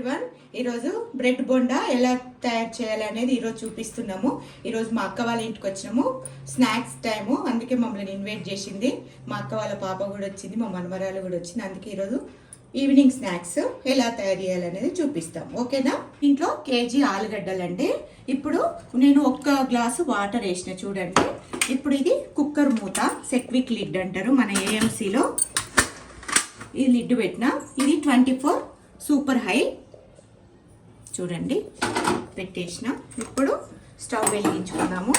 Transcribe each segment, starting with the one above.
Everyone. ఈరోజు bread bonda ఎలా తయారు చేయాలనేది ఈరోజు చూపిస్తున్నాము. ఈరోజు మా అక్క వాళ్ళ ఇంటికి వచ్చినాము, స్నాక్స్ టైము, అందుకే మమ్మల్ని ఇన్వైట్ చేసింది. మా అక్క వాళ్ళ పాప కూడా వచ్చింది, మా మనవరాలు కూడా వచ్చింది. అందుకే ఈరోజు ఈవినింగ్ స్నాక్స్ ఎలా తయారు చేయాలనేది చూపిస్తాం, ఓకేనా? ఇంట్లో కేజీ ఆలుగడ్డలండి. ఇప్పుడు నేను 1 గ్లాసు వాటర్ వేసిన, చూడండి. ఇప్పుడు ఇది కుక్కర్ మూత, సెక్విక్ లిడ్ అంటారు మన ఏఎంసీలో. ఈ లిడ్ పెట్టిన, ఇది 24 సూపర్ హై, చూడండి పెట్టేసిన. ఇప్పుడు స్టవ్ వెలిగించుకుందాము.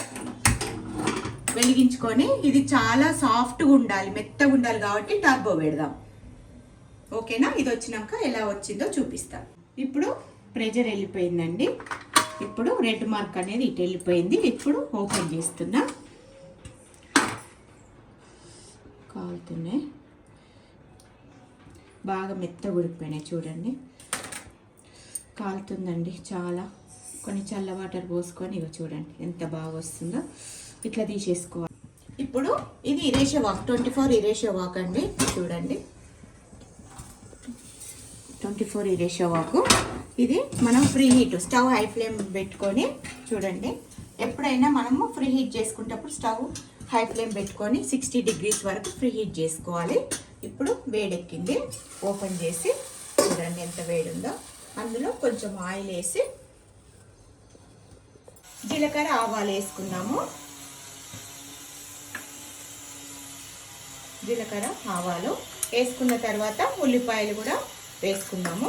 వెలిగించుకొని ఇది చాలా సాఫ్ట్గా ఉండాలి, మెత్తగా ఉండాలి కాబట్టి టర్బో పెడదాం, ఓకేనా? ఇది వచ్చినాక ఎలా వచ్చిందో చూపిస్తాం. ఇప్పుడు ప్రెషర్ వెళ్ళిపోయిందండి. ఇప్పుడు రెడ్ మార్క్ అనేది ఇటు వెళ్ళిపోయింది. ఇప్పుడు ఓపెన్ చేస్తున్నా. కాలుతున్నాయి, బాగా మెత్తగా ఉడికిపోయినాయి, చూడండి. కాలుతుందండి చాలా. కొన్ని చల్ల వాటర్ పోసుకొని ఇక చూడండి ఎంత బాగా వస్తుందో. ఇట్లా తీసేసుకోవాలి. ఇప్పుడు ఇది ఇరేషియా వాక్, 24 ఇరేషియా వాక్ అండి, చూడండి. 24 ఇరేషియా వాకు. ఇది మనం free heat, stove high flame పెట్టుకొని, చూడండి. ఎప్పుడైనా మనము ఫ్రీ హీట్ చేసుకునేటప్పుడు స్టవ్ హై ఫ్లేమ్ పెట్టుకొని 60 డిగ్రీస్ వరకు ఫ్రీ హీట్ చేసుకోవాలి. ఇప్పుడు వేడెక్కింది, ఓపెన్ చేసి చూడండి ఎంత వేడి ఉందో. అందులో కొంచెం ఆయిల్ వేసి జీలకర్ర ఆవాలు వేసుకుందాము. జీలకర్ర ఆవాలు వేసుకున్న తర్వాత ఉల్లిపాయలు కూడా వేసుకుందాము.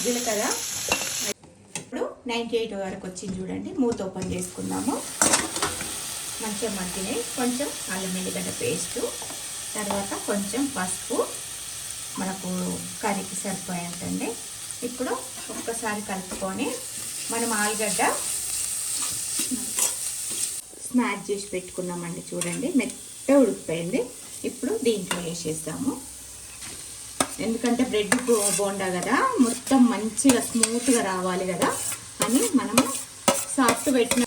జీలకర్ర ఇప్పుడు 98 వరకు వచ్చింది, చూడండి. మూత ఓపెన్ చేసుకుందాము. మంచిగా మగ్గినాయి. కొంచెం అల్లం వెల్లిగడ్డ పేస్టు, తర్వాత కొంచెం పసుపు, మనకు కర్రీకి సరిపోయేంతండి. ఇప్పుడు ఒక్కసారి కలుపుకొని మనం ఆలుగడ్డ స్మాష్ చేసి పెట్టుకున్నామండి, చూడండి మెత్తగా ఉడికిపోయింది. ఇప్పుడు దీంట్లో వేసేద్దాము. ఎందుకంటే బ్రెడ్ బోండా కదా, మొత్తం మంచిగా స్మూత్గా రావాలి కదా అని మనము సాఫ్ట్ పెట్టిన.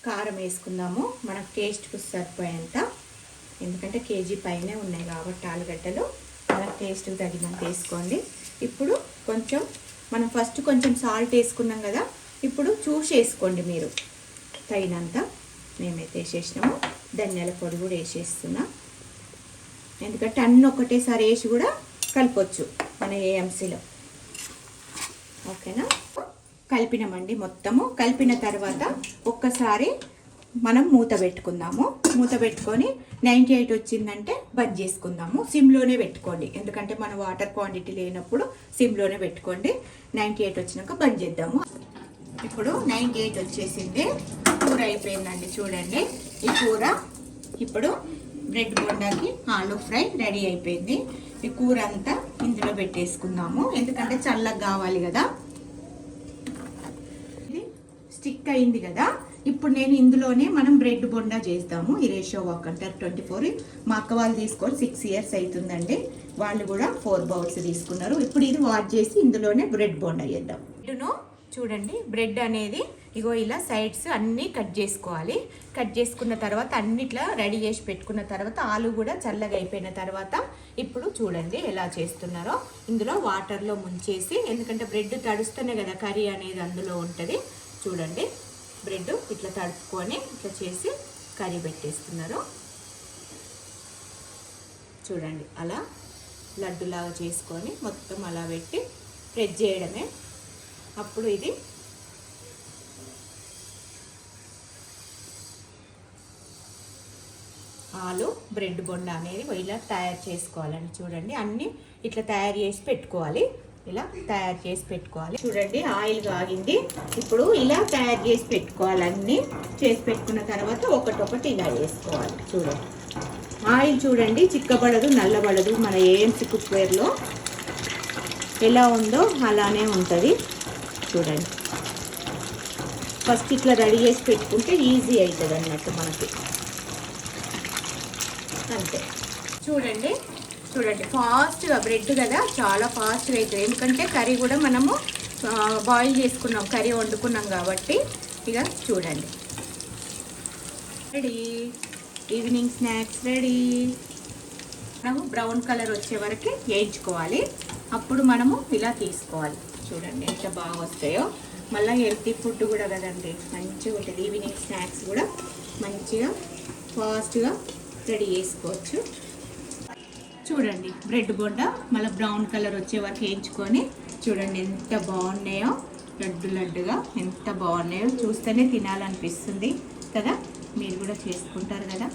కారం వేసుకుందాము మనకు టేస్ట్కి సరిపోయేంత, ఎందుకంటే కేజీ పైనే ఉన్నాయి కాబట్టి ఆలుగడ్డలు, మనకు టేస్ట్కి తగినంత వేసుకోండి. ఇప్పుడు కొంచెం మనం ఫస్ట్ కొంచెం సాల్ట్ వేసుకున్నాం కదా, ఇప్పుడు చూసి వేసుకోండి మీరు తగినంత. మేమైతే వేసేసినాము. ధనియాల పొడి కూడా వేసేస్తున్నా, ఎందుకంటే అన్నీ ఒకటేసారి వేసి కూడా కలపొచ్చు మన ఏఎంసీలో, ఓకేనా? కలిపినామండి. మొత్తము కలిపిన తర్వాత ఒక్కసారి మనం మూత పెట్టుకుందాము. మూత పెట్టుకొని 98 వచ్చిందంటే బంద్ చేసుకుందాము. సిమ్లోనే పెట్టుకోండి, ఎందుకంటే మన వాటర్ క్వాంటిటీ లేనప్పుడు సిమ్లోనే పెట్టుకోండి. 98 వచ్చినాక బంద్ చేద్దాము. ఇప్పుడు 98 వచ్చేసింది, కూర అయిపోయిందండి, చూడండి. ఈ కూర ఇప్పుడు బ్రెడ్ బోండాకి ఆలూ ఫ్రై రెడీ అయిపోయింది. ఈ కూర అంతా ఇందులో పెట్టేసుకుందాము, ఎందుకంటే చల్లగా కావాలి కదా. ఇది స్టిక్ అయింది కదా. ఇప్పుడు నేను ఇందులోనే మనం బ్రెడ్ బోండా చేద్దాము. ఈ రేషియో వాక్ అంటారు 24. మా అక్క వాళ్ళు తీసుకొని 6 ఇయర్స్ అవుతుందండి. వాళ్ళు కూడా 4 బౌల్స్ తీసుకున్నారు. ఇప్పుడు ఇది వాష్ చేసి ఇందులోనే బ్రెడ్ బోండా చేద్దాం. బ్రెడ్ను చూడండి, బ్రెడ్ అనేది ఇగో ఇలా సైడ్స్ అన్నీ కట్ చేసుకోవాలి. కట్ చేసుకున్న తర్వాత అన్నిట్లా రెడీ చేసి పెట్టుకున్న తర్వాత ఆలు కూడా చల్లగా అయిపోయిన తర్వాత ఇప్పుడు చూడండి ఎలా చేస్తున్నారో. ఇందులో వాటర్లో ముంచేసి, ఎందుకంటే బ్రెడ్ తడుస్తూనే కదా కర్రీ అనేది అందులో ఉంటుంది. చూడండి బ్రెడ్ ఇట్లా తడుపుకొని ఇట్లా చేసి కర్రీ పెట్టేస్తున్నారు. చూడండి అలా లడ్డులాగా చేసుకొని మొత్తం అలా పెట్టి ప్రెస్ చేయడమే. అప్పుడు ఇది ఆలు బ్రెడ్ బొండా అనేది ఇలా తయారు చేసుకోవాలండి. చూడండి అన్నీ ఇట్లా తయారు చేసి పెట్టుకోవాలి, ఇలా తయారు చేసి పెట్టుకోవాలి. చూడండి ఆయిల్ కాగింది. ఇప్పుడు ఇలా తయారు చేసి పెట్టుకోవాలి. అన్నీ చేసి పెట్టుకున్న తర్వాత ఒకటొకటి ఇలా వేసుకోవాలి. చూడండి ఆయిల్ చూడండి చిక్కబడదు, నల్లబడదు. మన ఏఎంసీ కుక్వేర్లో ఎలా ఉందో అలానే ఉంటుంది. చూడండి ఫస్ట్ ఇట్లా రెడీ చేసి పెట్టుకుంటే ఈజీ అవుతుంది అన్నట్టు మనకి, అంతే. చూడండి చూడండి ఫాస్ట్గా బ్రెడ్ కదా, చాలా ఫాస్ట్గా అవుతుంది. ఎందుకంటే కర్రీ కూడా మనము బాయిల్ చేసుకున్నాం, కర్రీ వండుకున్నాం కాబట్టి. ఇక చూడండి రెడీ, ఈవినింగ్ స్నాక్స్ రెడీ. మనము బ్రౌన్ కలర్ వచ్చే వరకు వేయించుకోవాలి. అప్పుడు మనము ఇలా తీసుకోవాలి. చూడండి ఎంత బాగా వస్తాయో. మళ్ళీ హెల్తీ ఫుడ్ కూడా కదండి, మంచిగా ఉంటుంది. ఈవినింగ్ స్నాక్స్ కూడా మంచిగా ఫాస్ట్గా రెడీ చేసుకోవచ్చు. చూడండి బ్రెడ్ బోండా మళ్ళీ బ్రౌన్ కలర్ వచ్చే వరకు వేయించుకొని చూడండి ఎంత బాగున్నాయో. లడ్డు లడ్డుగా ఎంత బాగున్నాయో, చూస్తేనే తినాలనిపిస్తుంది కదా. మీరు కూడా చేసుకుంటారు కదా.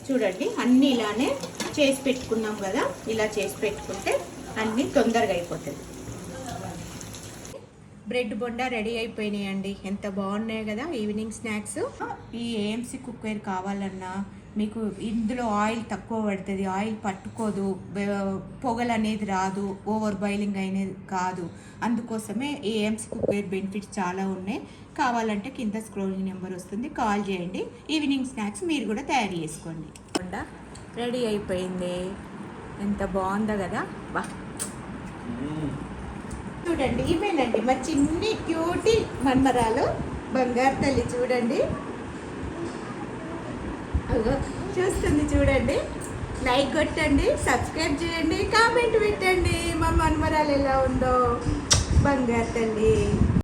చూడండి అన్నీ ఇలానే చేసి పెట్టుకున్నాం కదా. ఇలా చేసి పెట్టుకుంటే అన్నీ తొందరగా అయిపోతుంది. బ్రెడ్ బొండా రెడీ అయిపోయినాయండి. ఎంత బాగున్నాయి కదా ఈవినింగ్ స్నాక్స్. ఈ ఏఎంసీ కుక్వేర్ కావాలన్నా మీకు ఇందులో ఆయిల్ తక్కువ పడుతుంది, ఆయిల్ పట్టుకోదు, పొగలు అనేది రాదు, ఓవర్ బాయిలింగ్ అనేది కాదు. అందుకోసమే ఏఎంసీ కుక్వేర్ బెనిఫిట్స్ చాలా ఉన్నాయి. కావాలంటే కింద స్క్రోలింగ్ నెంబర్ వస్తుంది, కాల్ చేయండి. ఈవినింగ్ స్నాక్స్ మీరు కూడా తయారు చేసుకోండి. బొండా రెడీ అయిపోయింది. ఎంత బాగుందో కదా. బా చూడండి ఇవేనండి మా చిన్ని క్యూటీ మన్మరాలు బంగారు తల్లి. చూడండి చూస్తుంది చూడండి. లైక్ కొట్టండి, సబ్స్క్రైబ్ చేయండి, కామెంట్ పెట్టండి. మా మన్మరాలు ఎలా ఉందో బంగారు తల్లి.